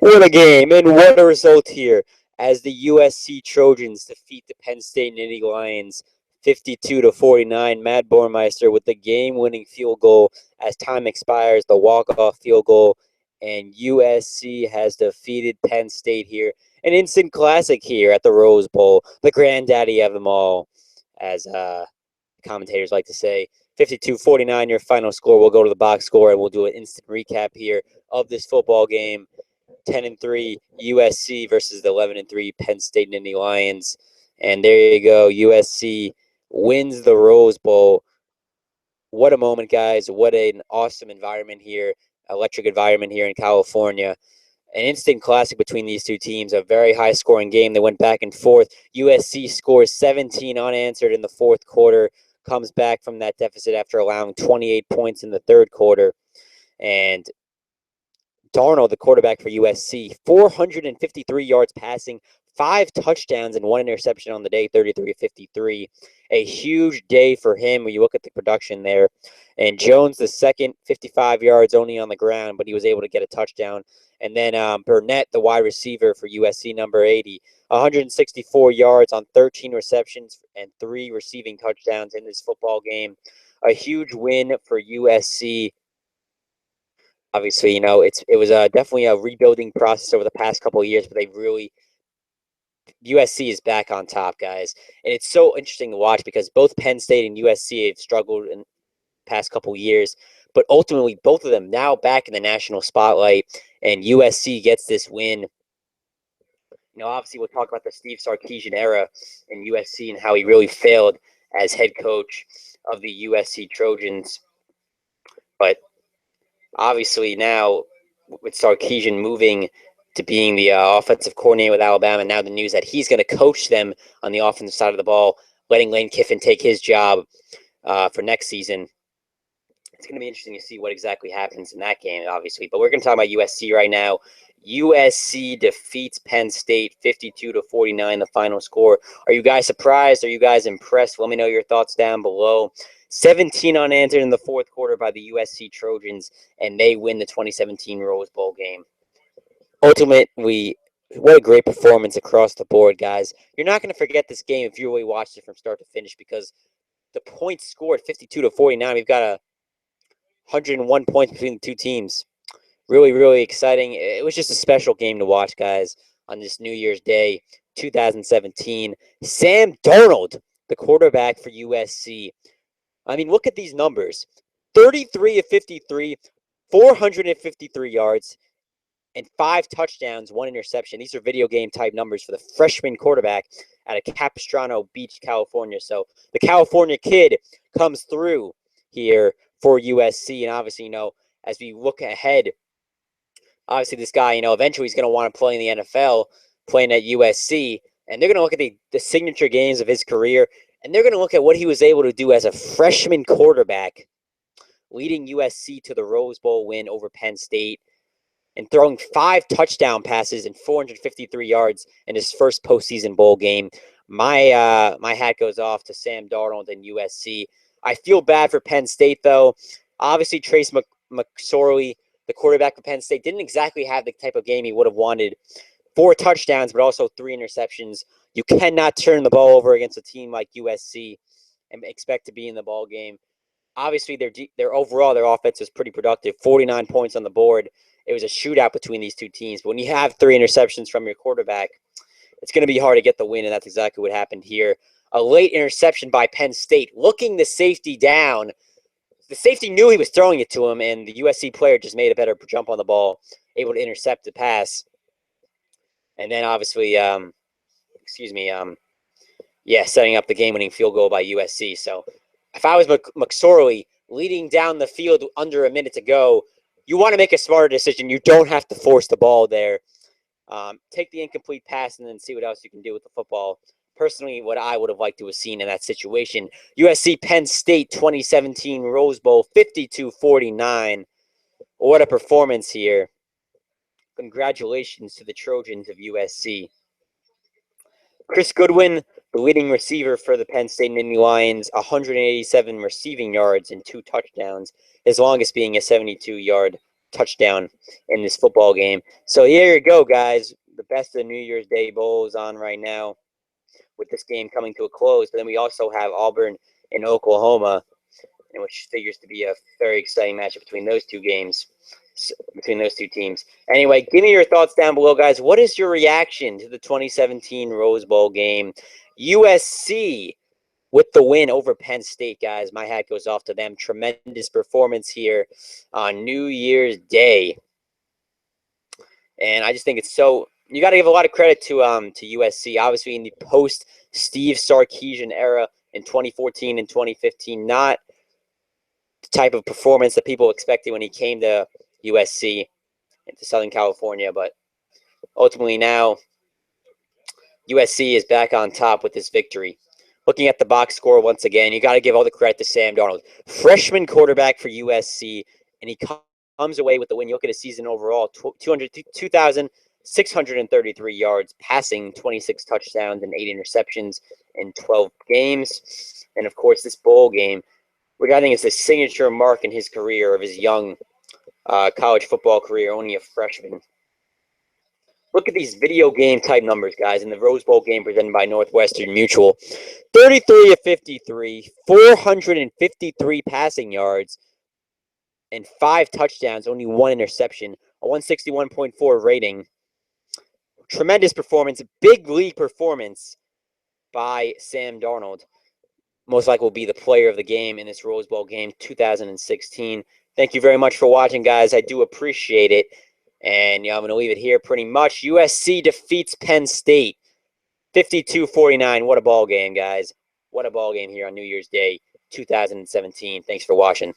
What a game and what a result here as the USC Trojans defeat the Penn State Nittany Lions 52 to 49. Matt Boermeester with the game-winning field goal as time expires, the walk-off field goal, and USC has defeated Penn State here. An instant classic here at the Rose Bowl, the granddaddy of them all, as commentators like to say. 52-49, your final score. We'll go to the box score and we'll do an instant recap here of this football game. 10-3 USC versus the 11-3 Penn State Nittany Lions. And there you go. USC wins the Rose Bowl. What a moment, guys. What an awesome environment here. Electric environment here in California. An instant classic between these two teams. A very high-scoring game. They went back and forth. USC scores 17 unanswered in the fourth quarter. Comes back from that deficit after allowing 28 points in the third quarter. And Darnold, the quarterback for USC, 453 yards passing, 5 touchdowns and 1 interception on the day, 33-53. A huge day for him when you look at the production there. And Jones, the second, 55 yards only on the ground, but he was able to get a touchdown. And then Burnett, the wide receiver for USC, number 80, 164 yards on 13 receptions and 3 receiving touchdowns in this football game. A huge win for USC. Obviously, it was definitely a rebuilding process over the past couple of years, but USC is back on top, guys. And it's so interesting to watch because both Penn State and USC have struggled in the past couple of years, but ultimately both of them now back in the national spotlight, and USC gets this win. Obviously we'll talk about the Steve Sarkisian era in USC and how he really failed as head coach of the USC Trojans. But obviously now with Sarkisian moving to being the offensive coordinator with Alabama, now the news that he's going to coach them on the offensive side of the ball, letting Lane Kiffin take his job for next season. It's going to be interesting to see what exactly happens in that game, obviously. But we're going to talk about USC right now. USC defeats Penn State 52-49, the final score. Are you guys surprised? Are you guys impressed? Let me know your thoughts down below. 17 unanswered in the fourth quarter by the USC Trojans, and they win the 2017 Rose Bowl game. Ultimately, what a great performance across the board, guys. You're not going to forget this game if you really watched it from start to finish because the points scored 52-49. We've got 101 points between the two teams. Really, really exciting. It was just a special game to watch, guys, on this New Year's Day, 2017. Sam Darnold, the quarterback for USC. I mean, look at these numbers. 33 of 53, 453 yards, and 5 touchdowns, 1 interception. These are video game type numbers for the freshman quarterback out of Capistrano Beach, California. So the California kid comes through here for USC. And obviously, as we look ahead, obviously this guy, eventually he's going to want to play in the NFL, playing at USC. And they're going to look at the signature games of his career. And they're going to look at what he was able to do as a freshman quarterback, leading USC to the Rose Bowl win over Penn State and throwing 5 touchdown passes and 453 yards in his first postseason bowl game. My hat goes off to Sam Darnold and USC. I feel bad for Penn State, though. Obviously, Trace McSorley, the quarterback for Penn State, didn't exactly have the type of game he would have wanted. 4 touchdowns, but also 3 interceptions. You cannot turn the ball over against a team like USC and expect to be in the ball game. Obviously, their offense was pretty productive. 49 points on the board. It was a shootout between these two teams. But when you have 3 interceptions from your quarterback, it's going to be hard to get the win, and that's exactly what happened here. A late interception by Penn State, looking the safety down. The safety knew he was throwing it to him, and the USC player just made a better jump on the ball, able to intercept the pass. And then obviously, setting up the game-winning field goal by USC. So if I was McSorley leading down the field under a minute to go, you want to make a smarter decision. You don't have to force the ball there. Take the incomplete pass and then see what else you can do with the football. Personally, what I would have liked to have seen in that situation. USC Penn State 2017 Rose Bowl 52-49. What a performance here. Congratulations to the Trojans of USC. Chris Goodwin, the leading receiver for the Penn State Nittany Lions, 187 receiving yards and 2 touchdowns, his longest being a 72-yard touchdown in this football game. So here you go, guys. The best of the New Year's Day Bowl is on right now with this game coming to a close. But then we also have Auburn and Oklahoma, which figures to be a very exciting matchup between those two games, between those two teams. Anyway, give me your thoughts down below, guys. What is your reaction to the 2017 Rose Bowl game? USC with the win over Penn State, guys. My hat goes off to them. Tremendous performance here on New Year's Day. And I just think it's so, you got to give a lot of credit to USC. Obviously, in the post Steve Sarkisian era in 2014 and 2015, not the type of performance that people expected when he came to USC into Southern California. But ultimately now, USC is back on top with this victory. Looking at the box score once again, you got to give all the credit to Sam Darnold, freshman quarterback for USC, and he comes away with the win. You look at his season overall, 2,633 yards, passing 26 touchdowns and 8 interceptions in 12 games. And, of course, this bowl game, which I think is the signature mark in his career, of his young college football career, only a freshman. Look at these video game type numbers, guys, in the Rose Bowl game presented by Northwestern Mutual. 33 of 53, 453 passing yards, and 5 touchdowns, only 1 interception, a 161.4 rating. Tremendous performance, big league performance by Sam Darnold. Most likely will be the player of the game in this Rose Bowl game 2016. Thank you very much for watching, guys. I do appreciate it. And I'm going to leave it here pretty much. USC defeats Penn State 52-49. What a ball game, guys. What a ball game here on New Year's Day 2017. Thanks for watching.